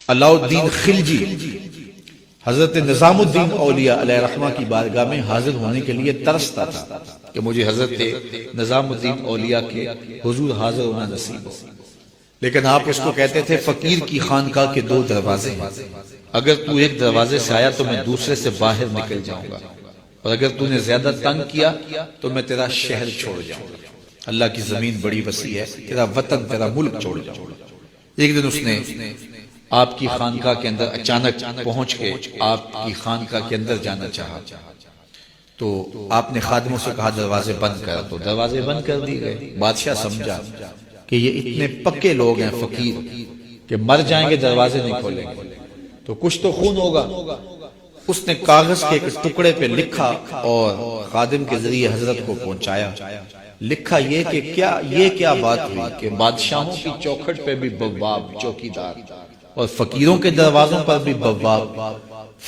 علاء الدین خلجی حضرت نظام الدین اولیاء علیہ رحمہ کی بارگاہ میں حاضر ہونے کے لیے ترستا تھا کہ مجھے حضرت نظام الدین اولیاء کے حضور حاضر ہونا نصیب ہو، لیکن آپ اس کو کہتے تھے فقیر کی خانقاہ کے 2 دروازے ہیں، اگر تو ایک دروازے سے آیا تو میں دوسرے سے باہر نکل جاؤں گا، اور اگر تو نے زیادہ تنگ کیا تو میں تیرا شہر چھوڑ جاؤں گا، اللہ کی زمین بڑی وسیع ہے، تیرا وطن تیرا ملک چھوڑ جاؤں گا۔ ایک دن اس نے آپ کی خانقاہ کے اندر اچانک پہنچ کے آپ کی خانقاہ کے اندر جانا چاہا، تو آپ نے خادموں سے کہا دروازے بند کر، تو دروازے بند کر دی گئے۔ بادشاہ سمجھا کہ یہ اتنے پکے لوگ ہیں فقیر کہ مر جائیں گے دروازے نہیں کھولیں گے تو کچھ تو خون ہوگا۔ اس نے کاغذ کے ایک ٹکڑے پہ لکھا اور خادم کے ذریعے حضرت کو پہنچایا۔ لکھا یہ کہ یہ کیا بات ہوئی کہ بادشاہوں کی چوکھٹ پہ بھی بواب چوکیدار اور فقیروں کے دروازوں پر بھی بواب،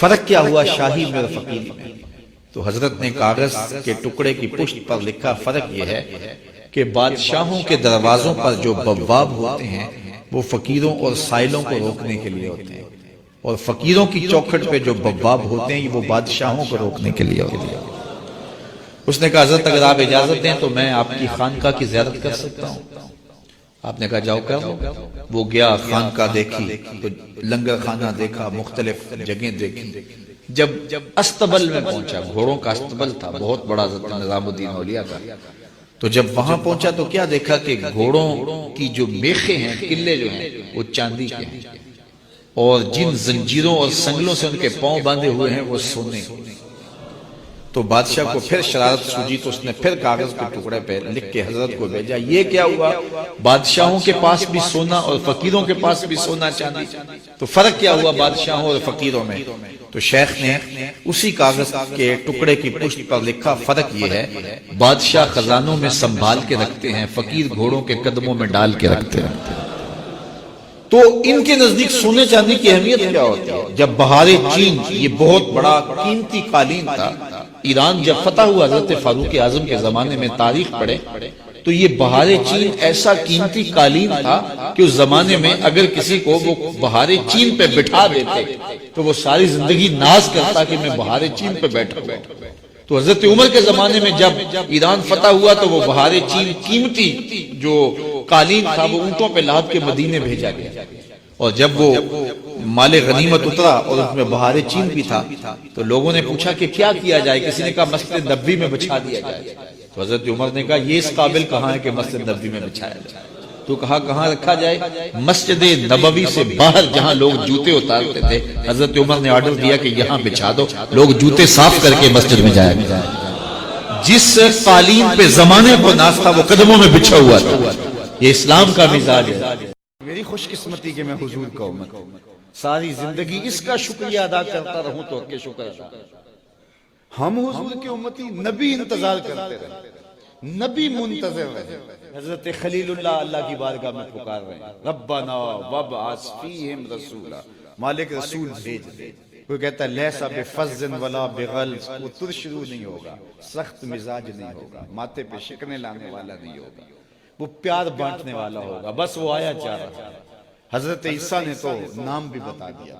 فرق کیا ہوا شاہی میں اور فقیری میں؟ تو حضرت نے کاغذ کے ٹکڑے کی پشت پر لکھا فرق یہ ہے کہ بادشاہوں کے دروازوں پر جو بواب ہوتے ہیں وہ فقیروں اور سائلوں کو روکنے کے لیے ہوتے ہیں، اور فقیروں کی چوکھٹ پہ جو بواب ہوتے ہیں وہ بادشاہوں کو روکنے کے لیے ہوتے ہیں۔ اس نے کہا حضرت اگر آپ اجازت دیں تو میں آپ کی خانقاہ کی زیارت کر سکتا ہوں؟ آپ نے کہا جاؤ کر لو۔ وہ گیا، خانقاہ دیکھی تو لنگر خانہ دیکھا، مختلف جگہیں دیکھی۔ جب استبل میں پہنچا، گھوڑوں کا استبل تھا بہت بڑا حضرت نظام الدین اولیاء کا، تو جب وہاں پہنچا تو کیا دیکھا کہ گھوڑوں کی جو میخیں ہیں، قلے جو ہیں وہ چاندی کے ہیں، اور جن زنجیروں اور سنگلوں سے ان کے پاؤں باندھے ہوئے ہیں وہ سونے۔ تو بادشاہ کو پھر شرارت سوجی تو اس نے پھر کاغذ کے ٹکڑے پہ لکھ کے حضرت کو بھیجا، یہ کیا ہوا؟ بادشاہوں کے پاس بھی سونا اور فقیروں کے پاس بھی سونا چاندی، تو فرق کیا ہوا بادشاہوں اور فقیروں میں؟ تو شیخ نے اسی کاغذ کے ٹکڑے کی پشت پر لکھا فرق یہ ہے بادشاہ خزانوں میں سنبھال کے رکھتے ہیں، فقیر گھوڑوں کے قدموں میں ڈال کے رکھتے ہیں۔ تو ان کے نزدیک سونے چاندی کی اہمیت کیا ہوتی ہے؟ جب بہار چین، یہ بہت بڑا قیمتی قالین تھا، ایران جب فتح ہوا حضرت فاروق اعظم کے زمانے میں، تاریخ پڑھے تو یہ بہار چین ایسا قیمتی قالین تھا کہ اس زمانے میں اگر کسی کو وہ بہار چین پہ بٹھا دیتے تو وہ ساری زندگی ناز کرتا کہ میں بہار چین پہ بیٹھا ہوں۔ تو حضرت عمر کے زمانے میں جب ایران فتح ہوا تو وہ بہار چین قیمتی جو قالین تھا وہ اونٹوں پہ لاد کے مدینے بھیجا گیا، اور جب وہ مال غنیمت اترا اور اس میں بہار چین بھی تھا تو لوگوں نے پوچھا کہ کیا کیا جائے؟ کسی نے کہا مسجد نبوی میں بچھا دیا جائے، تو حضرت عمر نے کہا یہ اس قابل کہاں ہے کہ مسجد نبوی میں بچھایا جائے؟ تو کہا کہاں رکھا جائے؟ مسجد نبوی سے باہر جہاں لوگ جوتے اتارتے تھے، حضرت عمر نے آرڈر دیا کہ یہاں بچھا دو، لوگ جوتے صاف کر کے مسجد میں جایا گیا۔ جس قالین پہ زمانے پر ناز تھا وہ قدموں میں بچھا ہوا تھا۔ یہ اسلام کا مزاج ہے۔ میری خوش قسمتی کہ میں حضور کا امت ساری زندگی اس کا شکریہ ادا کرتا رہوں تو کہ شکر ادا۔ ہم حضور کے امتی، نبی انتظار کرتے رہے، نبی منتظر رہے۔ حضرت خلیل اللہ اللہ کی بارگاہ میں پکار رہے ہیں ربنا وابعث فیہم رسولا، مالک رسول بھیج دے۔ کوئی کہتا ہے لیسا بفظ ولا بغلظ، وہ ترشرو نہیں ہوگا، سخت مزاج نہیں ہوگا، ماتھے پہ شکنے لانے والا نہیں ہوگا، وہ پیار بانٹنے والا ہوگا، بس وہ آیا چاہ رہا ہے۔ حضرت عیسیٰ نے تو نام بھی بتا دیا،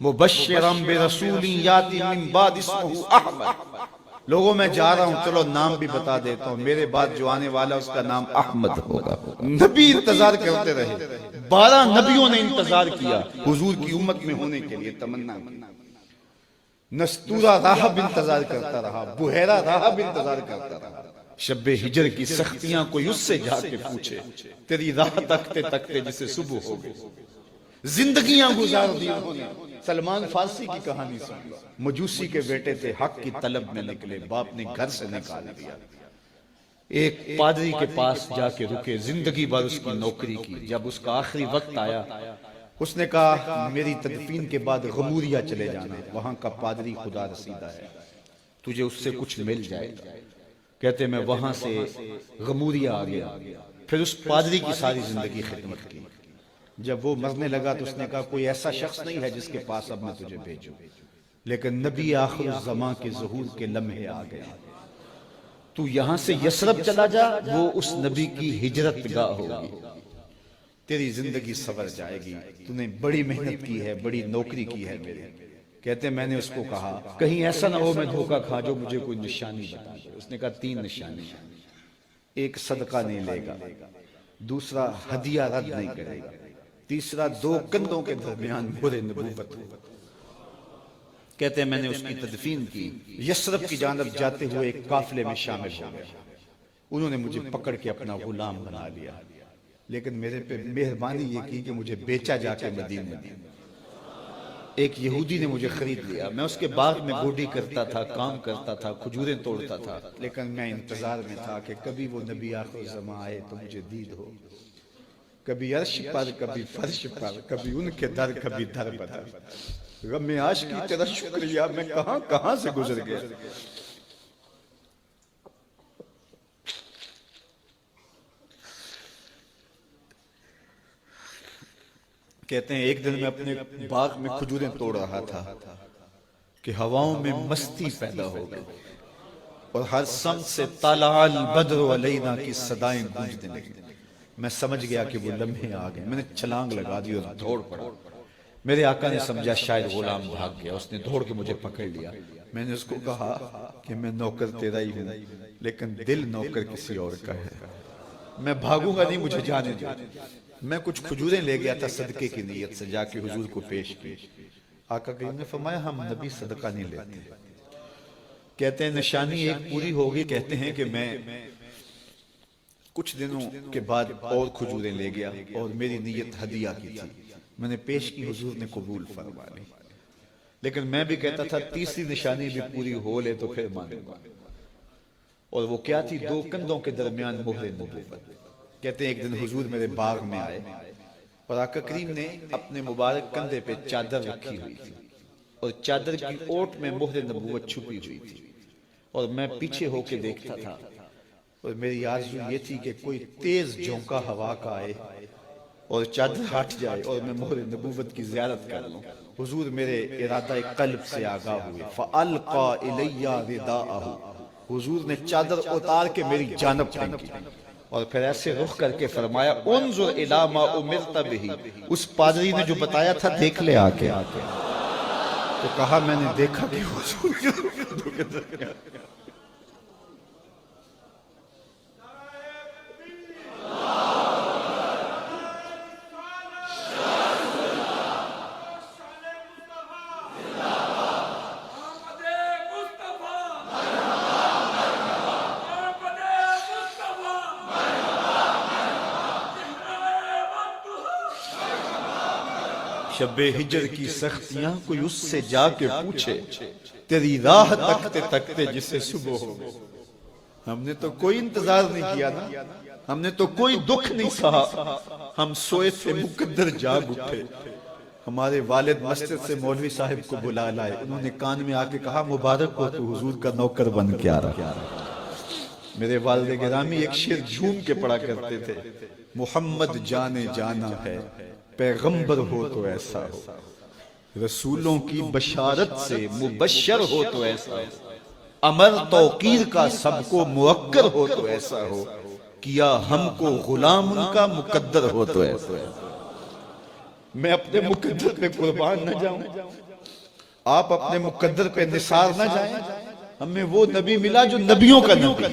مبشرم برسول یاتی من بعد اسمہ احمد، لوگوں میں جا رہا ہوں چلو نام بھی بتا دیتا ہوں، میرے بعد جو آنے والا اس کا نام احمد ہوگا۔ نبی انتظار کرتے رہے، 12 نبیوں نے انتظار کیا حضور کی امت میں ہونے کے لیے، تمنا کی۔ نستورہ راہب انتظار کرتا رہا، بحیرہ راہب انتظار کرتا رہا۔ شب ہجر کی سختیاں کوئی اس سے جا کے پوچھے، تیری راہ تکتے تکتے جسے صبح ہو گئی۔ زندگیاں گزار دی انہوں نے۔ سلمان فارسی کی کہانی سن، مجوسی کے بیٹے تھے، حق کی طلب میں نکلے، باپ نے گھر سے نکال دیا، ایک پادری کے پاس جا کے رکے، زندگی بھر اس کی نوکری کی۔ جب اس کا آخری وقت آیا اس نے کہا میری تدفین کے بعد غموریا چلے جانا، وہاں کا پادری خدا رسیدہ ہے، تجھے اس سے کچھ مل جائے گا۔ کہتے میں وہاں سے غموریا آ گیا، پھر اس پادری کی ساری زندگی خدمت کی۔ جب وہ مرنے لگا تو اس نے کہا کوئی ایسا شخص نہیں ہے جس کے پاس اب میں تجھے بھیجوں، لیکن نبی آخر الزمان کے ظہور کے لمحے آ گیا، تو یہاں سے یثرب چلا جا، وہ اس نبی کی ہجرت گاہ ہوگی۔ تیری زندگی سنور جائے گی، تو نے بڑی محنت کی ہے، بڑی نوکری کی ہے میرے۔ کہتے ہیں میں نے اس کو کہا کہیں ایسا نہ ہو میں دھوکہ کھا جو مجھے کوئی نشانی بتا دے۔ اس نے کہا 3 نشانی، ایک صدقہ نہیں لے گا، دوسرا ہدیہ رد نہیں کرے گا، تیسرا 2 کندھوں کے درمیان مہر نبوت ہو۔ کہتے ہیں میں نے اس کی تدفین کی، یثرب کی جانب جاتے ہوئے ایک قافلے میں شامل ہو گیا۔ انہوں نے مجھے پکڑ کے اپنا غلام بنا لیا، لیکن میرے پہ مہربانی یہ کی کہ مجھے بیچا جا کے مدینے میں۔ ایک یہودی نے مجھے خرید لیا، میں اس کے باغ میں گوڈی کرتا تھا، کام کرتا تھا، کھجوریں توڑتا تھا، لیکن میں انتظار میں تھا کہ کبھی وہ نبی آخر الزمان آئے تو مجھے دید ہو، کبھی عرش پر، کبھی فرش پر، کبھی ان کے در، کبھی در بدر۔ غم عاشقی تیرا شکریہ، میں کہاں کہاں سے گزر گیا۔ کہتے ہیں ایک دن میں اپنے باغ میں کھجوریں توڑ رہا تھا کہ ہواؤں میں مستی پیدا ہو گئی اور ہر سمت سے طلع البدر علینا کی صدائیں گونجنے لگی۔ میں سمجھ گیا کہ وہ لمحے آ گئے، میں نے چھلانگ لگا دی اور دوڑ پڑا۔ میرے آقا نے سمجھا شاید غلام بھاگ گیا، اس نے دوڑ کے مجھے پکڑ لیا۔ میں نے اس کو کہا کہ میں نوکر تیرا ہی ہوں، لیکن دل نوکر کسی اور کا ہے، میں بھاگوں گا نہیں، مجھے جانے دو۔ میں کچھ کھجوریں لے گیا تھا صدقے کی نیت سے، جا کے حضور کو پیش کی۔ آقا کریم نے فرمایا ہم نبی صدقہ نہیں لیتے۔ کہتے ہیں نشانی ایک پوری ہوگی، کہتے ہیں کہ میں کچھ دنوں کے بعد اور کھجوریں لے گیا اور میری نیت ہدیہ کی تھی، میں نے پیش کی، حضور نے قبول فرما لی۔ لیکن میں بھی کہتا تھا تیسری نشانی بھی پوری ہو لے تو پھر مانوں گا، اور وہ کیا تھی؟ 2 کندھوں کے درمیان مہر نبوت۔ کہتے ہیں ایک دن حضور میرے باغ میں آئے اور آقا کریم نے اپنے مبارک کندھے پہ چادر رکھی ہوئی تھی اور چادر کی اوٹ میں مہر نبوت چھپی ہوئی تھی، اور میں پیچھے ہو کے دیکھتا تھا، اور میری آرزو یہ تھی کہ کوئی تیز جھونکا ہوا کا آئے اور چادر ہٹ جائے اور میں مہر نبوت کی زیارت کر لوں۔ حضور میرے ارادہ قلب سے آگاہ ہوئے، فَأَلْقَى إِلَيَّ رِدَاءَهُ، حضور نے چادر اتار کے میری جانب پھینکی اور پھر ایسے رخ کر کے فرمایا انظر الی ما امرت بہ، اس پادری نے جو بتایا تھا دیکھ لے آ کے۔ تو کہا میں نے دیکھا کہ حضور شب ہجر کی سختیاں کوئی اس سے جا کے پوچھے، تیری راہ تکتے تکتے جسے صبح ہو گئی۔ ہم نے تو کوئی انتظار نہیں کیا نا، ہم نے تو کوئی دکھ نہیں سہا، ہم سوئے تھے مقدر جاگ اٹھے۔ ہمارے والد مسجد سے مولوی صاحب کو بلا لائے، انہوں نے کان میں آ کے کہا مبارک ہو تو حضور کا نوکر بن کے آ رہا۔ میرے والد گرامی ایک شعر جھوم کے پڑھا کرتے تھے، محمد جانے جانا ہے، پیغمبر ہو تو ایسا ہو، رسولوں کی بشارت سے مبشر ہو تو ایسا ہو، امر توقیر کا سب کو موقر ہو تو ایسا ہو، کیا ہم کو غلام ان کا مقدر ہو تو ایسا ہو۔ میں اپنے مقدر پہ قربان نہ جاؤں، آپ اپنے مقدر پہ نثار نہ جائیں، ہمیں وہ نبی ملا جو نبیوں کا نبی۔